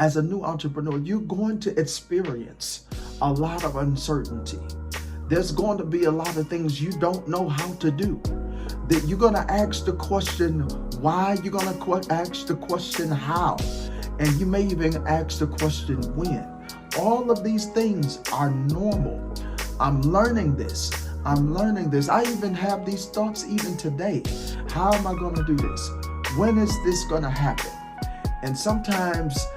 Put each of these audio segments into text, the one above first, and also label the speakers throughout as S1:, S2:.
S1: as a new entrepreneur, you're going to experience a lot of uncertainty. There's going to be a lot of things you don't know how to do. That you're going to ask the question why, you're going to ask the question how, and you may even ask the question when. All of these things are normal. I'm learning this. I even have these thoughts even today. How am I going to do this? When is this going to happen? And sometimes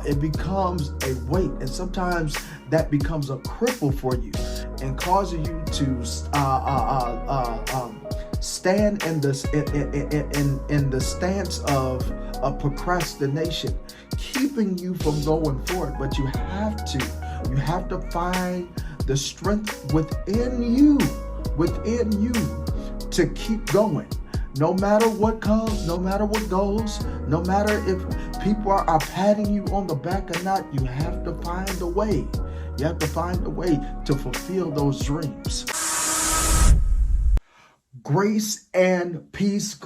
S1: it becomes a weight, and sometimes that becomes a cripple for you and causes you to stand in the stance of procrastination, keeping you from going forward. But you have to find the strength within you to keep going. No matter what comes, no matter what goes, no matter if people are patting you on the back or not, you have to find a way. You have to find a way to fulfill those dreams. Grace and peace.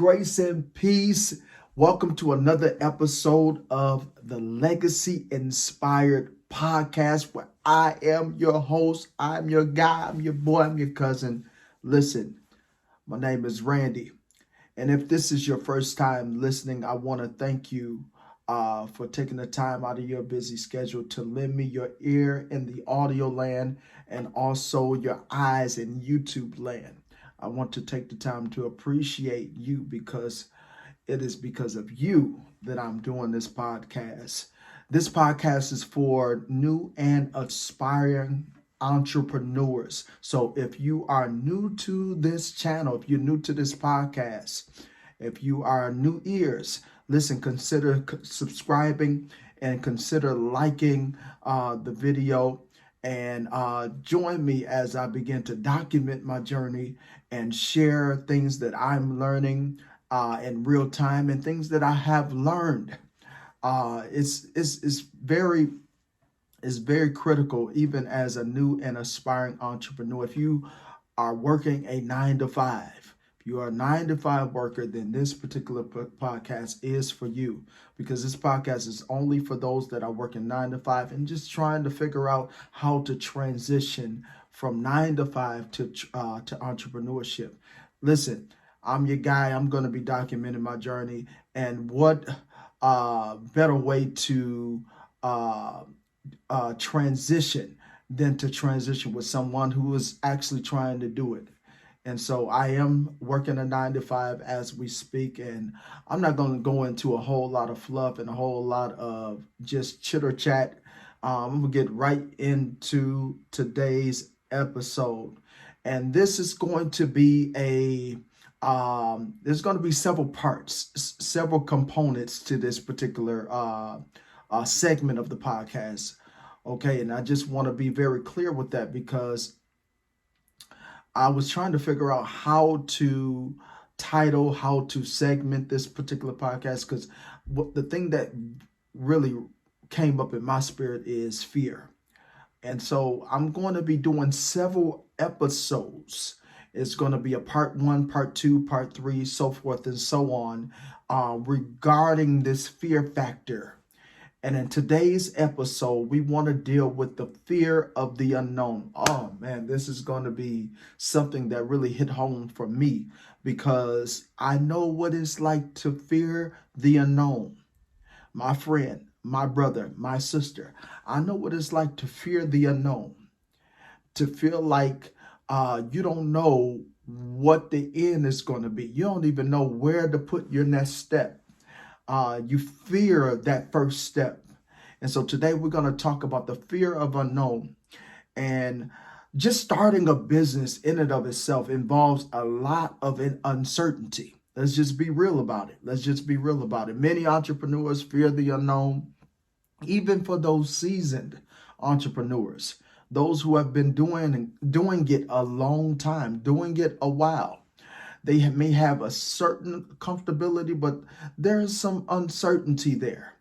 S1: Welcome to another episode of the Legacy Inspired Podcast, where I am your host. I'm your guy. I'm your boy. I'm your cousin. Listen, my name is Randy. And if this is your first time listening, I want to thank you for taking the time out of your busy schedule to lend me your ear in the audio land and also your eyes in YouTube land. I want to take the time to appreciate you because it is because of you that I'm doing this podcast. This podcast is for new and aspiring entrepreneurs. So if you are new to this channel, if you're new to this podcast, if you are new ears, listen, consider subscribing and consider liking the video, and join me as I begin to document my journey and share things that I'm learning in real time and things that I have learned. It's very critical, even as a new and aspiring entrepreneur. If you are working a 9-to-5, if you are a 9-to-5 worker, then this particular podcast is for you, because this podcast is only for those that are working 9-to-5 and just trying to figure out how to transition from 9-to-5 to entrepreneurship. Listen, I'm your guy. I'm going to be documenting my journey, and what better way to transition than to transition with someone who is actually trying to do it. And so I am working a 9-to-5 as we speak, and I'm not going to go into a whole lot of fluff and a whole lot of just chitter chat. I'm going to get right into today's episode, and this is going to be there's going to be several parts, several components to this particular segment of the podcast. Okay, and I just want to be very clear with that, because I was trying to figure out how to title, how to segment this particular podcast, because the thing that really came up in my spirit is fear. And so I'm going to be doing several episodes. It's going to be a part 1, part 2, part 3, so forth and so on, regarding this fear factor. And in today's episode, we want to deal with the fear of the unknown. Oh man, this is going to be something that really hit home for me, because I know what it's like to fear the unknown. My friend, my brother, my sister, I know what it's like to fear the unknown, to feel like you don't know what the end is going to be. You don't even know where to put your next step. You fear that first step. And so today we're going to talk about the fear of unknown. And just starting a business in and of itself involves a lot of uncertainty. Let's just be real about it. Many entrepreneurs fear the unknown, even for those seasoned entrepreneurs, those who have been doing it a long time, doing it a while. They may have a certain comfortability, but there's some uncertainty there.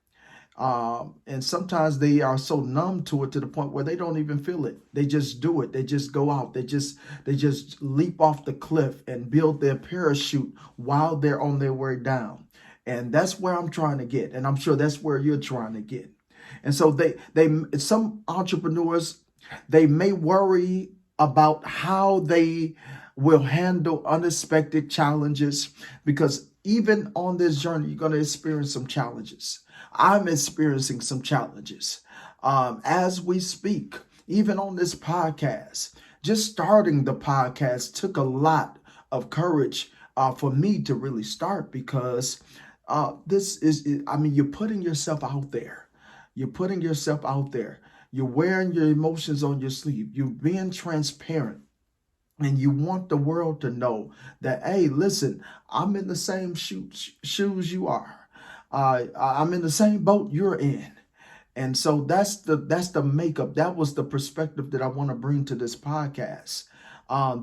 S1: And sometimes they are so numb to it to the point where they don't even feel it. They just do it. They just go out. They just leap off the cliff and build their parachute while they're on their way down. And that's where I'm trying to get. And I'm sure that's where you're trying to get. And so some entrepreneurs, they may worry about how they will handle unexpected challenges, because even on this journey, you're going to experience some challenges. I'm experiencing some challenges as we speak, even on this podcast. Just starting the podcast took a lot of courage for me to really start, because you're putting yourself out there. You're putting yourself out there. You're wearing your emotions on your sleeve. You're being transparent. And you want the world to know that, hey, listen, I'm in the same shoes you are. I'm in the same boat you're in. And so that's the makeup. That was the perspective that I want to bring to this podcast.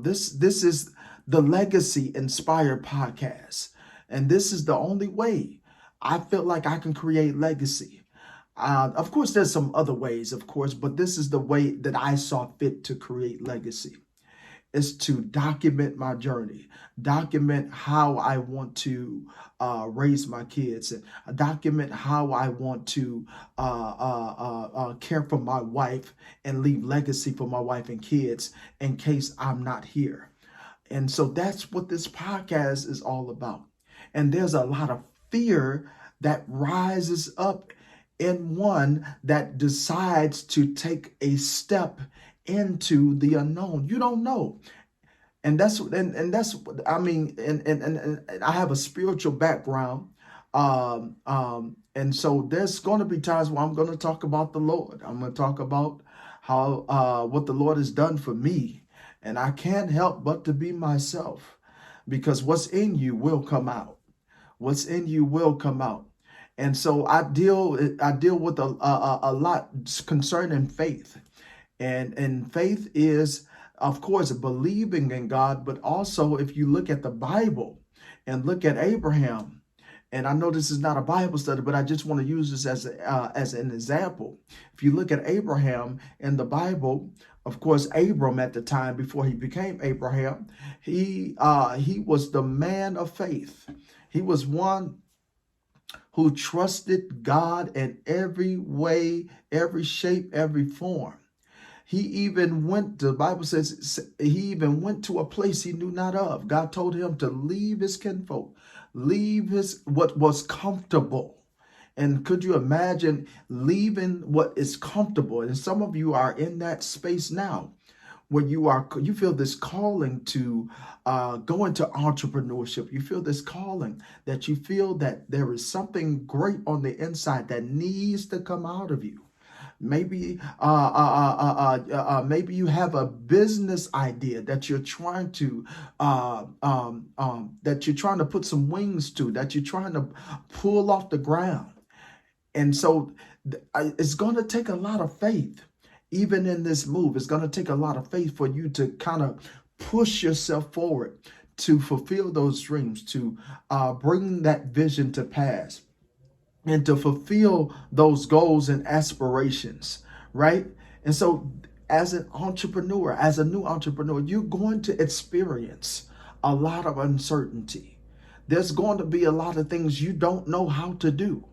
S1: This is the Legacy Inspired podcast. And this is the only way I feel like I can create legacy. Of course, there's some other ways, of course, but this is the way that I saw fit to create legacy, is to document my journey, document how I want to raise my kids, and document how I want to care for my wife and leave legacy for my wife and kids in case I'm not here. And so that's what this podcast is all about. And there's a lot of fear that rises up in one that decides to take a step into the unknown. You don't know. And that's I mean, and I have a spiritual background. And so there's going to be times where I'm going to talk about the Lord. I'm going to talk about how what the Lord has done for me. And I can't help but to be myself, because what's in you will come out. What's in you will come out. And so I deal with a lot concerning faith. And faith is, of course, believing in God, but also if you look at the Bible and look at Abraham, and I know this is not a Bible study, but I just want to use this as an example. If you look at Abraham in the Bible, of course, Abram at the time before he became Abraham, he was the man of faith. He was one who trusted God in every way, every shape, every form. He even went, the Bible says, he even went to a place he knew not of. God told him to leave his kinfolk, leave what was comfortable. And could you imagine leaving what is comfortable? And some of you are in that space now, where you feel this calling to go into entrepreneurship. You feel this calling, that you feel that there is something great on the inside that needs to come out of you. Maybe maybe you have a business idea that you're trying to put some wings to, that you're trying to pull off the ground. And so it's going to take a lot of faith. Even in this move, it's going to take a lot of faith for you to kind of push yourself forward to fulfill those dreams, to bring that vision to pass, and to fulfill those goals and aspirations, right? And so as an entrepreneur, as a new entrepreneur, you're going to experience a lot of uncertainty. There's going to be a lot of things you don't know how to do.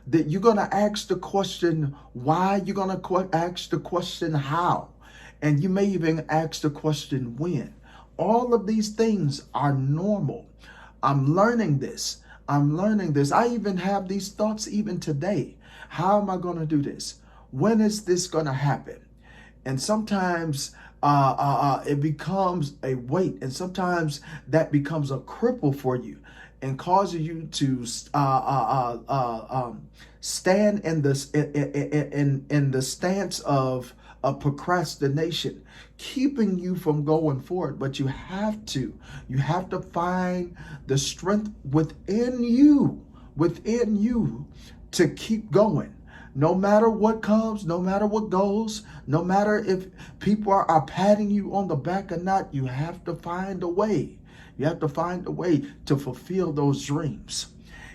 S1: That you're going to ask the question why, you're going to ask the question how, and you may even ask the question when. All of these things are normal. I'm learning this. I even have these thoughts even today. How am I going to do this? When is this going to happen? And sometimes it becomes a weight, and sometimes that becomes a cripple for you and causes you to stand in the stance of procrastination, keeping you from going forward. But you have to find the strength within you to keep going. No matter what comes, no matter what goes, no matter if people are patting you on the back or not, you have to find a way. You have to find a way to fulfill those dreams.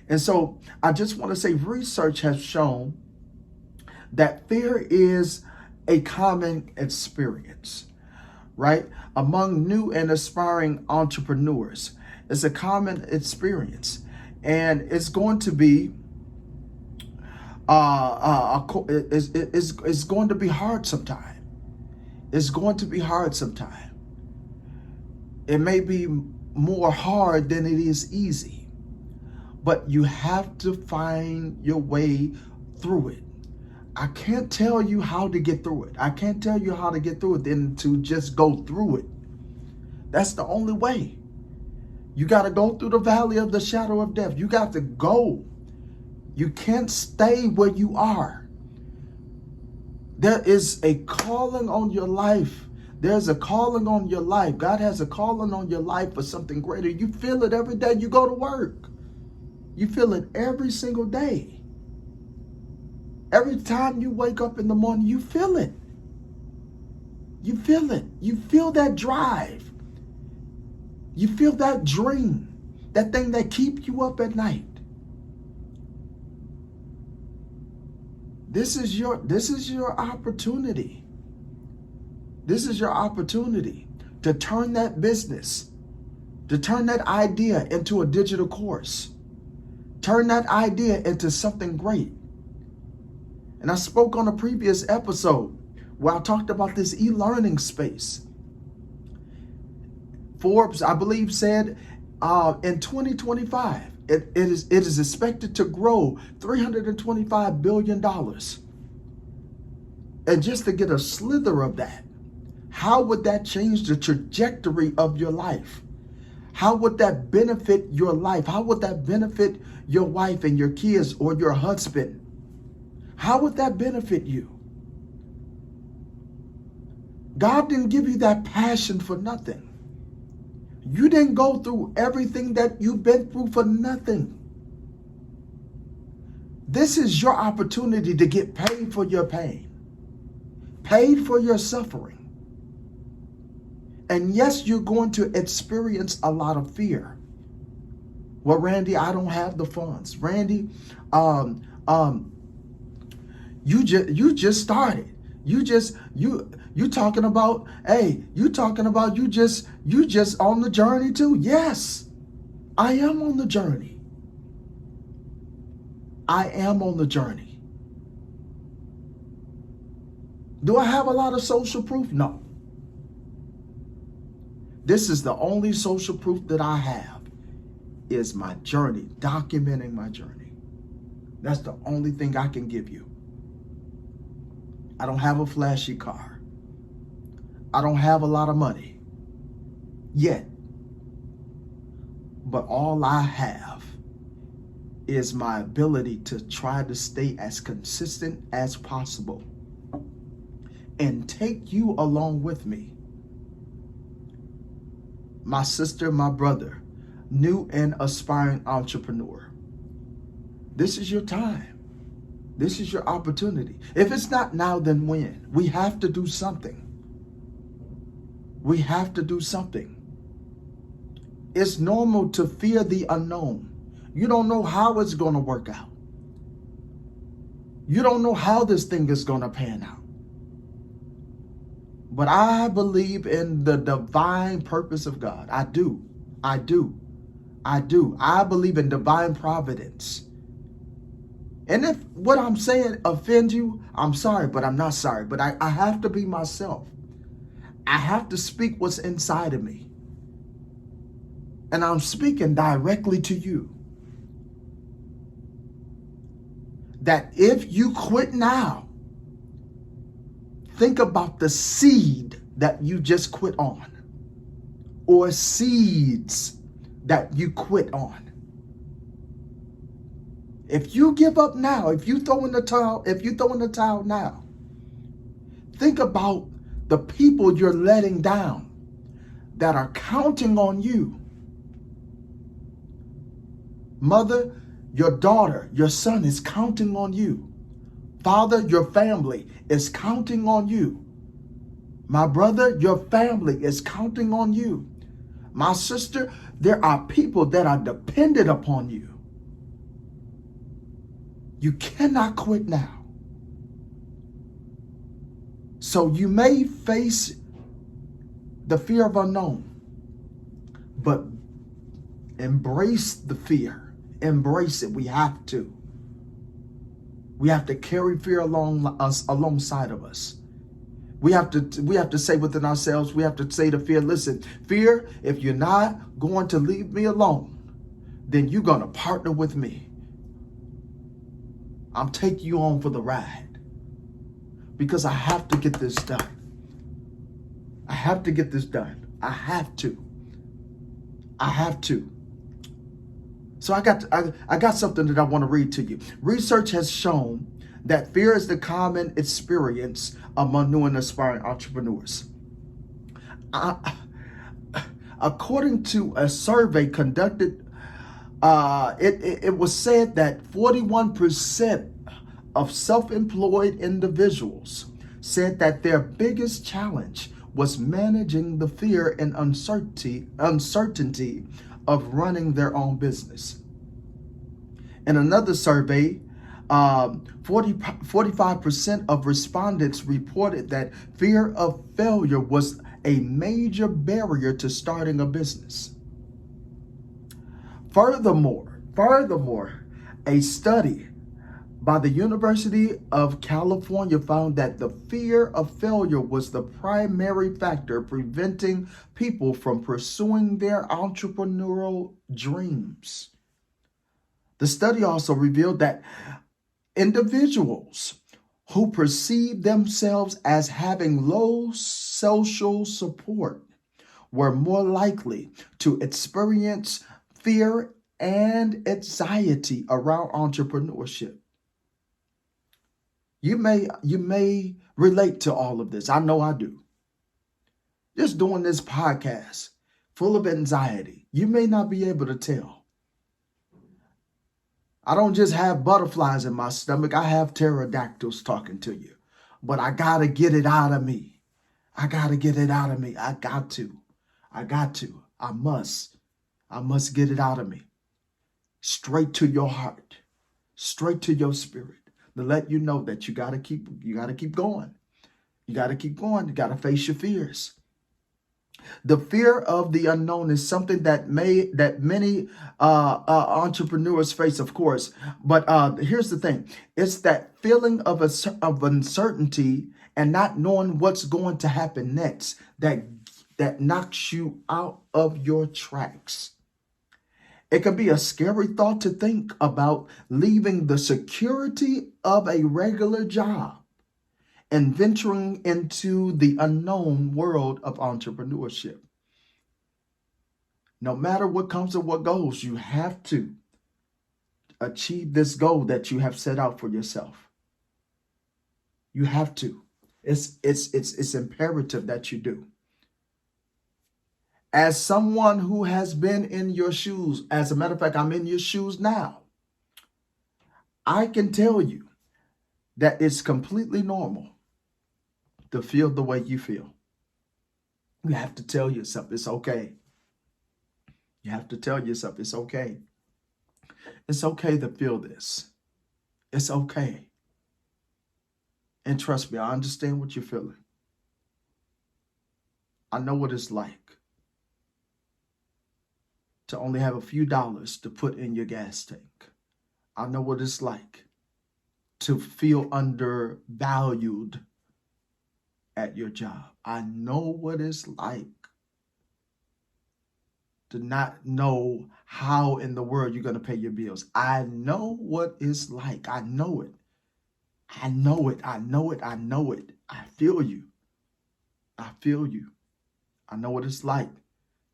S1: And so I just want to say, research has shown that fear is a common experience, right? Among new and aspiring entrepreneurs. It's a common experience. And it's going to be it's going to be hard sometime. It's going to be hard sometime. It may be more hard than it is easy, but you have to find your way through it. I can't tell you how to get through it. I can't tell you how to get through it than to just go through it. That's the only way. You got to go through the valley of the shadow of death. You got to go. You can't stay where you are. There is a calling on your life. There's a calling on your life. God has a calling on your life for something greater. You feel it every day you go to work. You feel it every single day. Every time you wake up in the morning, you feel it. You feel it. You feel that drive. You feel that dream, that thing that keeps you up at night. This is your opportunity. This is your opportunity to turn that business, to turn that idea into a digital course. Turn that idea into something great. And I spoke on a previous episode where I talked about this e-learning space. Forbes, I believe, said in 2025, it is expected to grow $325 billion. And just to get a slither of that, how would that change the trajectory of your life? How would that benefit your life? How would that benefit your wife and your kids or your husband? How would that benefit you? God didn't give you that passion for nothing. You didn't go through everything that you've been through for nothing. This is your opportunity to get paid for your pain, paid for your suffering. And yes, you're going to experience a lot of fear. Well, Randy, I don't have the funds. Randy, you just started. You talking about, hey, you just on the journey too. Yes, I am on the journey. I am on the journey. Do I have a lot of social proof? No. This is the only social proof that I have is my journey, documenting my journey. That's the only thing I can give you. I don't have a flashy car. I don't have a lot of money yet. But all I have is my ability to try to stay as consistent as possible and take you along with me. My sister, my brother, new and aspiring entrepreneur. This is your time. This is your opportunity. If it's not now, then when? We have to do something. We have to do something. It's normal to fear the unknown. You don't know how it's going to work out. You don't know how this thing is going to pan out. But I believe in the divine purpose of God. I do. I believe in divine providence. And if what I'm saying offends you, I'm sorry, but I'm not sorry. But I have to be myself. I have to speak what's inside of me. And I'm speaking directly to you. That if you quit now, think about the seed that you just quit on, or seeds that you quit on. If you give up now, if you throw in the towel now, think about the people you're letting down that are counting on you. Mother, your daughter, your son is counting on you. Father, your family is counting on you. My brother, your family is counting on you. My sister, there are people that are dependent upon you. You cannot quit now. So you may face the fear of unknown, but embrace the fear. embrace it. We have to. We have to carry fear alongside of us. We have to say within ourselves, we have to say to fear, listen, fear, if you're not going to leave me alone, then you're going to partner with me. I'm taking you on for the ride because I have to get this done. I have to get this done. I have to. So I got something that I want to read to you. Research has shown that fear is the common experience among new and aspiring entrepreneurs. According to a survey conducted, it was said that 41% of self-employed individuals said that their biggest challenge was managing the fear and uncertainty of running their own business. In another survey, 45% of respondents reported that fear of failure was a major barrier to starting a business. Furthermore, a study by the University of California found that the fear of failure was the primary factor preventing people from pursuing their entrepreneurial dreams. The study also revealed that individuals who perceive themselves as having low social support were more likely to experience fear and anxiety around entrepreneurship. You may relate to all of this. I know I do. Just doing this podcast full of anxiety. You may not be able to tell. I don't just have butterflies in my stomach. I have pterodactyls talking to you. But I got to get it out of me. I got to get it out of me. I got to. I must get it out of me. Straight to your heart. Straight to your spirit. To let you know that you got to keep going. You got to keep going. You got to face your fears. The fear of the unknown is something that many entrepreneurs face, of course. But here's the thing: it's that feeling of uncertainty and not knowing what's going to happen next that knocks you out of your tracks. It can be a scary thought to think about leaving the security of a regular job and venturing into the unknown world of entrepreneurship. No matter what comes or what goes, you have to achieve this goal that you have set out for yourself. You have to. It's imperative that you do. As someone who has been in your shoes, as a matter of fact, I'm in your shoes now, I can tell you that it's completely normal to feel the way you feel. You have to tell yourself it's okay. You have to tell yourself it's okay. It's okay to feel this. It's okay. And trust me, I understand what you're feeling. I know what it's like to only have a few dollars to put in your gas tank. I know what it's like to feel undervalued at your job. I know what it's like to not know how in the world you're going to pay your bills. I know what it's like. I know it. I know it. I feel you. I know what it's like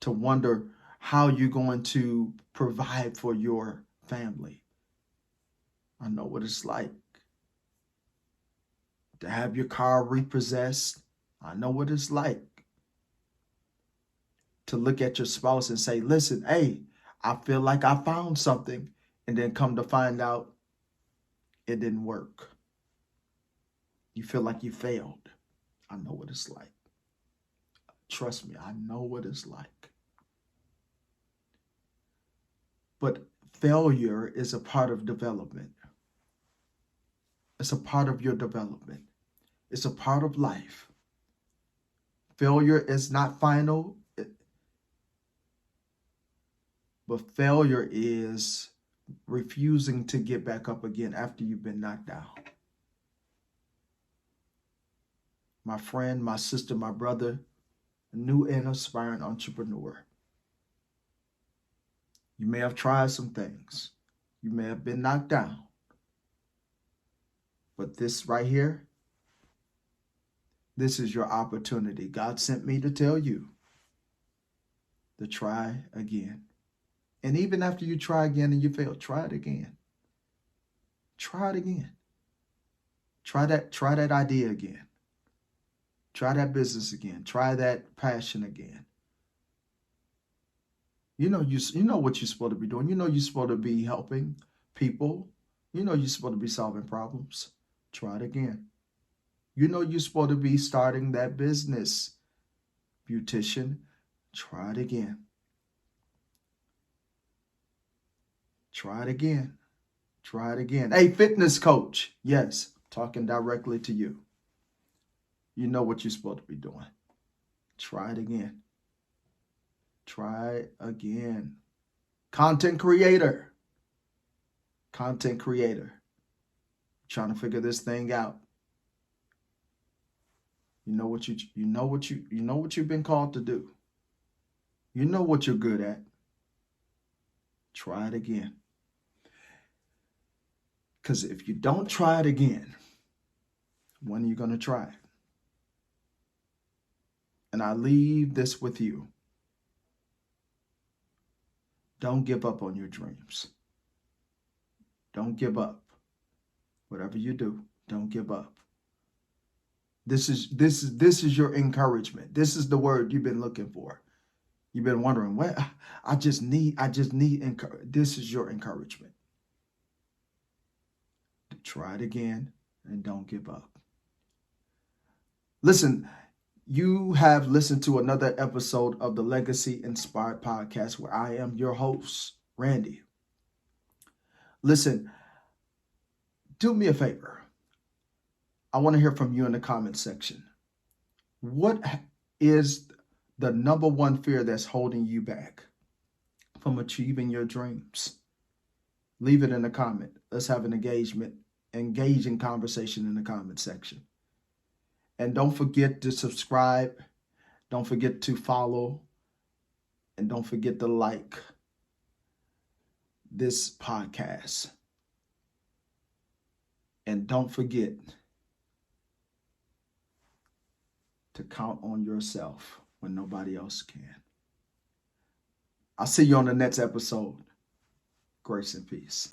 S1: to wonder how you're going to provide for your family. I know what it's like to have your car repossessed. I know what it's like to look at your spouse and say, listen, hey, I feel like I found something, and then come to find out it didn't work. You feel like you failed. I know what it's like. Trust me, I know what it's like. But failure is a part of development. It's a part of your development. It's a part of life. Failure is not final, but failure is refusing to get back up again after you've been knocked down. My friend, my sister, my brother, a new and aspiring entrepreneur. You may have tried some things. You may have been knocked down. But this right here, this is your opportunity. God sent me to tell you to try again. And even after you try again and you fail, try it again. Try it again. Try that idea again. Try that business again. Try that passion again. You know what you're supposed to be doing. You know you're supposed to be helping people. You know you're supposed to be solving problems. Try it again. You know you're supposed to be starting that business. Beautician, try it again. Try it again. Try it again. Hey, fitness coach. Yes, talking directly to you. You know what you're supposed to be doing. Try it again. Try again. Content creator. Content creator. Trying to figure this thing out. You know what you've been called to do. You know what you're good at. Try it again. Because if you don't try it again, when are you going to try it? And I leave this with you. Don't give up on your dreams. Don't give up. Whatever you do, don't give up. This is your encouragement. This is the word you've been looking for. You've been wondering, what? I just need encouragement. This is your encouragement. Try it again and don't give up. Listen, you have listened to another episode of the Legacy Inspired Podcast where I am your host, Randy. Listen, do me a favor. I want to hear from you in the comment section. What is the number one fear that's holding you back from achieving your dreams? Leave it in the comment. Let's have an engaging conversation in the comment section. And don't forget to subscribe. Don't forget to follow. And don't forget to like this podcast. And don't forget to count on yourself when nobody else can. I'll see you on the next episode. Grace and peace.